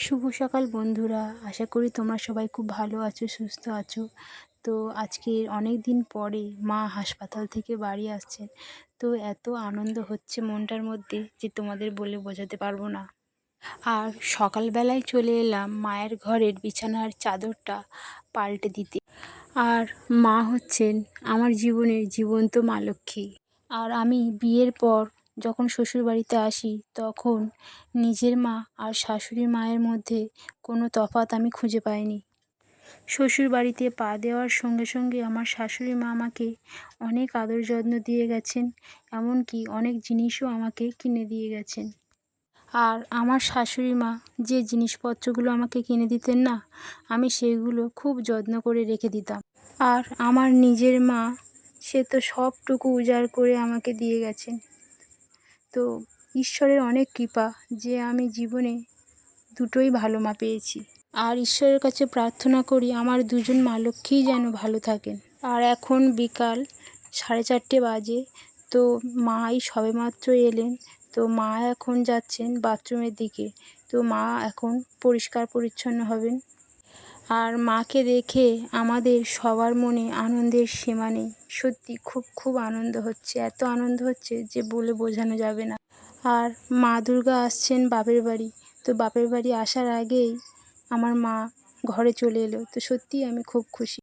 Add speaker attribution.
Speaker 1: শুভ সকাল বন্ধুরা, আশা করি তোমরা সবাই খুব ভালো আছো, সুস্থ আছো। তো আজকে অনেক দিন পরে মা হাসপাতাল থেকে বাড়ি আসছেন। তো এত আনন্দ হচ্ছে মনটার মধ্যে যে তোমাদের বলে বোঝাতে পারবো না। আর সকালবেলায় চলে এলাম মায়ের ঘরের বিছানার চাদরটা পাল্টে দিতে। আর মা হচ্ছেন আমার জীবনের জীবন্ত মা লক্ষ্মী। আর আমি বিয়ের পর যখন শ্বশুরবাড়িতে আসি তখন নিজের মা আর শাশুড়ি মায়ের মধ্যে কোনো তফাৎ আমি খুঁজে পাইনি। শ্বশুরবাড়িতে পা দেওয়ার সঙ্গে সঙ্গে আমার শাশুড়ি মা আমাকে অনেক আদর যত্ন দিয়ে গেছেন, এমনকি অনেক জিনিসও আমাকে কিনে দিয়ে গেছেন। আর আমার শাশুড়ি মা যে জিনিসপত্রগুলো আমাকে কিনে দিতেন না, আমি সেগুলো খুব যত্ন করে রেখে দিতাম। আর আমার নিজের মা, সে তো সবটুকু উজাড় করে আমাকে দিয়ে গেছেন। তো ঈশ্বরের অনেক কৃপা যে আমি জীবনে দুটোই ভালো মা পেয়েছি। আর ঈশ্বরের কাছে প্রার্থনা করি আমার দুজন মা লক্ষ্মীই যেন ভালো থাকেন। আর এখন বিকাল 4:30 বাজে। তো মাই সবেমাত্র এলেন। তো মা এখন যাচ্ছেন বাথরুমের দিকে। তো মা এখন পরিষ্কার পরিচ্ছন্ন হবেন। আর মাকে দেখে আমাদের সবার মনে আনন্দের সীমা নেই। সত্যি খুব খুব আনন্দ হচ্ছে, এত আনন্দ হচ্ছে যে বলে বোঝানো যাবে না। আর মা দুর্গা আসছেন বাপের বাড়ি। তো বাপের বাড়ি আসার আগেই আমার মা ঘরে চলে এলো। তো সত্যিই আমি খুব খুশি।